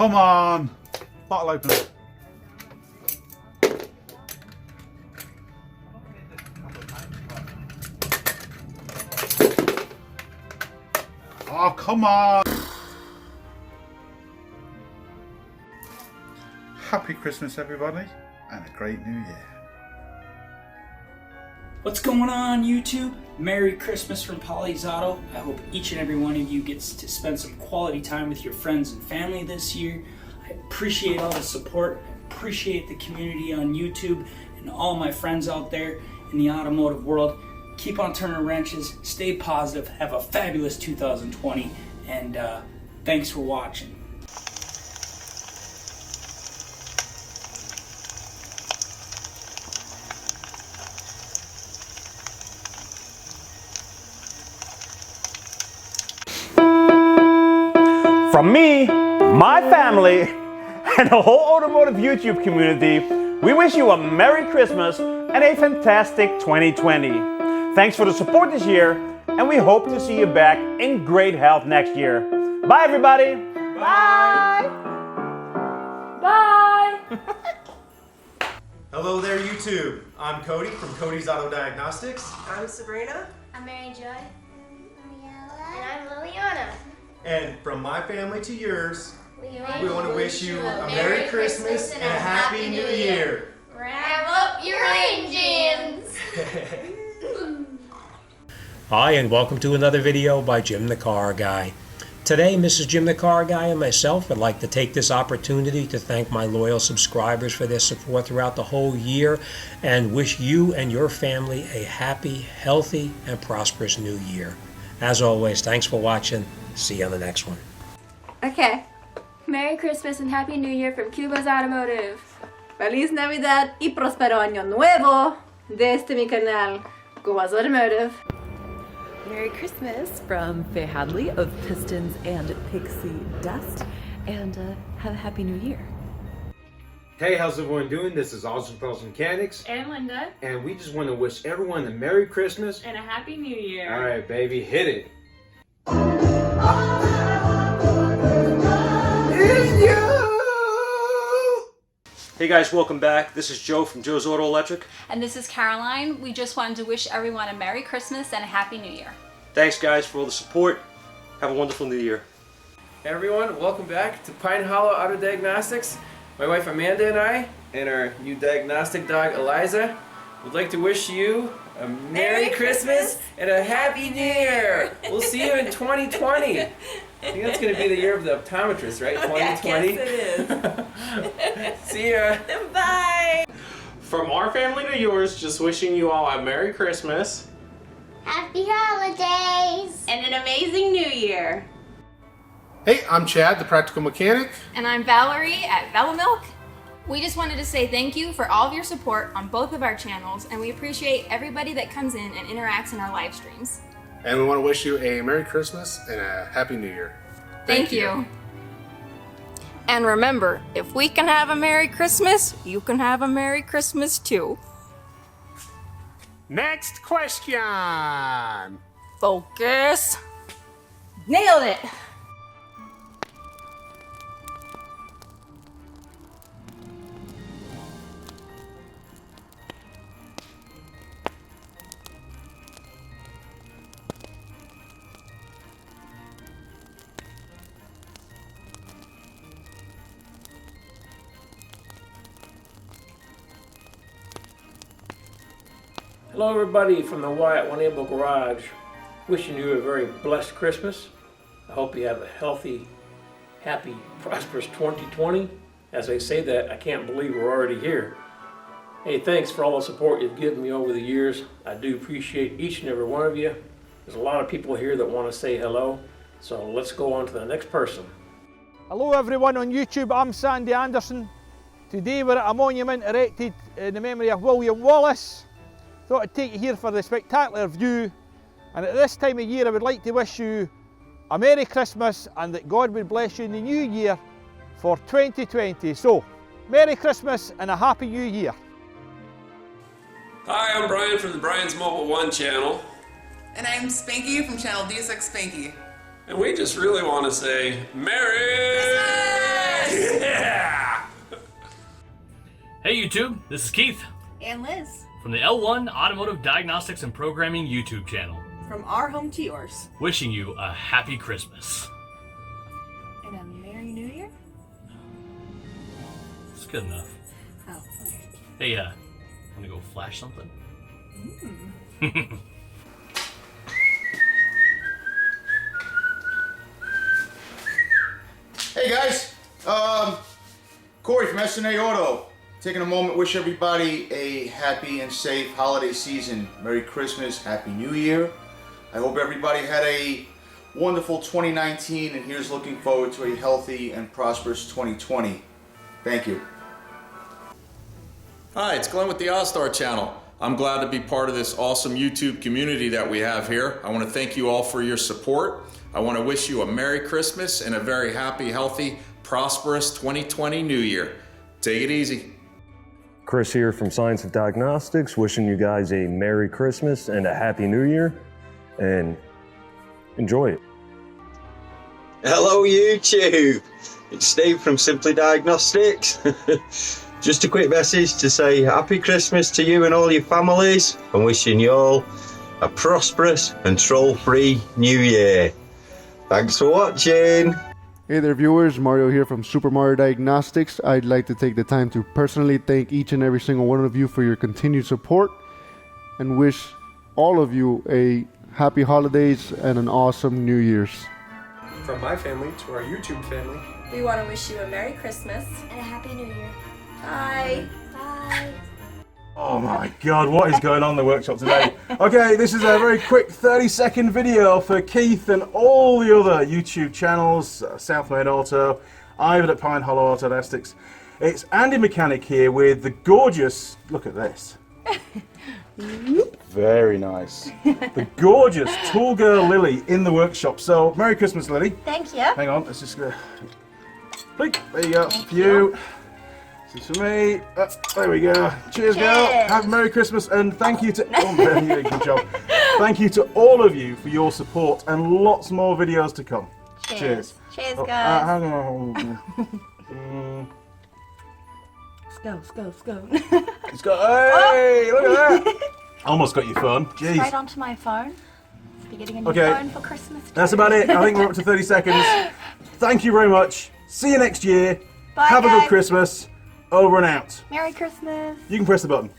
come on. Bottle opener. Oh, come on. Happy Christmas, everybody, and a great new year. What's going on, YouTube? Merry Christmas from PAULY'S Auto. I hope each and every one of you gets to spend some quality time with your friends and family this year. I appreciate all the support. I appreciate the community on YouTube and all my friends out there in the automotive world. Keep on turning wrenches, stay positive, have a fabulous 2020, and thanks for watching. From me, my family, and the whole automotive YouTube community, we wish you a Merry Christmas and a fantastic 2020. Thanks for the support this year, and we hope to see you back in great health next year. Bye, everybody. Bye. Bye. Hello there, YouTube. I'm Cody from Cody's Auto Diagnostics. I'm Sabrina. I'm Mary Joy. I'm Yella. And I'm Liliana. And from my family to yours, We want to wish you a Merry Christmas and a Happy New Year. Rev up your engines! Hi, and welcome to another video by Jim the Car Guy. Today, Mrs. Jim the Car Guy and myself would like to take this opportunity to thank my loyal subscribers for their support throughout the whole year and wish you and your family a happy, healthy, and prosperous new year. As always, thanks for watching. See you on the next one. Okay. Merry Christmas and Happy New Year from Cuba's Automotive. Feliz Navidad y Prospero Año Nuevo desde mi canal Cuba's Automotive. Merry Christmas from Faye Hadley of Pistons and PixieDust, and have a Happy New Year. Hey, how's everyone doing? This is DiagnoseDan and Linda, and we just want to wish everyone a Merry Christmas and a Happy New Year. All right, baby, hit it. Hey guys, welcome back. This is Joe from Joe's Auto Electric. And this is Caroline. We just wanted to wish everyone a Merry Christmas and a Happy New Year. Thanks guys for all the support. Have a wonderful new year. Hey everyone, welcome back to Pine Hollow Auto Diagnostics. My wife Amanda and I, and our new diagnostic dog Eliza, would like to wish you a Merry Christmas and a Happy New Year. We'll see you in 2020. I think that's going to be the year of the optometrist, right? 2020? Yes, it is. See ya. Bye. From our family to yours, just wishing you all a Merry Christmas. Happy holidays! And an amazing New Year. Hey, I'm Chad, the Practical Mechanic. And I'm Valerie at Valamilk. We just wanted to say thank you for all of your support on both of our channels, and we appreciate everybody that comes in and interacts in our live streams. And we want to wish you a Merry Christmas and a Happy New Year. Thank you. And remember, if we can have a Merry Christmas, you can have a Merry Christmas too. Next question. Focus. Nailed it! Hello everybody from the wyattoneable garage. Wishing you a very blessed Christmas. I hope you have a healthy, happy, prosperous 2020. As I say that, I can't believe we're already here. Hey, thanks for all the support you've given me over the years. I do appreciate each and every one of you. There's a lot of people here that want to say hello. So let's go on to the next person. Hello everyone on YouTube, I'm Sandy Anderson. Today we're at a monument erected in the memory of William Wallace. Thought I'd take you here for the spectacular view, and at this time of year I would like to wish you a Merry Christmas and that God would bless you in the new year for 2020. So, Merry Christmas and a Happy New Year. Hi, I'm Brian from the Brian's Mobile One channel. And I'm Spanky from channel D6 Spanky. And we just really want to say Merry Christmas! Hey YouTube, this is Keith And Liz. from the L1 Automotive Diagnostics and Programming YouTube channel. From our home to yours. Wishing you a happy Christmas. And a Merry New Year? It's good enough. Oh, okay. Hey, wanna go flash something? Hey guys, Corey from SNA Auto. Taking a moment to wish everybody a happy and safe holiday season. Merry Christmas, Happy New Year. I hope everybody had a wonderful 2019 and here's looking forward to a healthy and prosperous 2020. Thank you. Hi, it's Glenn with the Ozzstar channel. I'm glad to be part of this awesome YouTube community that we have here. I want to thank you all for your support. I want to wish you a Merry Christmas and a very happy, healthy, prosperous 2020 New Year. Take it easy. Chris here from Science of Diagnostics, wishing you guys a Merry Christmas and a Happy New Year, and enjoy it. Hello YouTube, it's Steve from Simply Diagnostics. Just a quick message to say Happy Christmas to you and all your families, and wishing you all a prosperous and troll-free New Year. Thanks for watching. Hey there viewers, Mario here from Super Mario Diagnostics. I'd like to take the time to personally thank each and every single one of you for your continued support and wish all of you a happy holidays and an awesome New Year's. From my family to our YouTube family, We want to wish you a Merry Christmas. And a Happy New Year. Bye. Bye. Oh my god, what is going on in the workshop today? Okay, this is a very quick 30-second video for Keith and all the other YouTube channels, Southmade Auto, Ivan at Pine Hollow Autodiagnostics. It's Andy Mechanic here with the gorgeous, look at this. Very nice. The gorgeous tall girl Lily in the workshop. So, Merry Christmas, Lily. Thank you. Hang on, let's just go. There you go, for you. This is for me. There we go. Cheers, girl. Have a Merry Christmas and thank you to good job. Thank you to all of you for your support and lots more videos to come. Cheers. Cheers, Oh, guys. hang on. Let's go. Let's go. Hey, look at that. Almost got your phone. Jeez. Straight onto my phone. Be getting a new Okay. phone for Christmas. That's about it. I think we're up to 30 seconds. Thank you very much. See you next year. Bye, Have a guys. good Christmas. Over and out. Merry Christmas. You can press the button.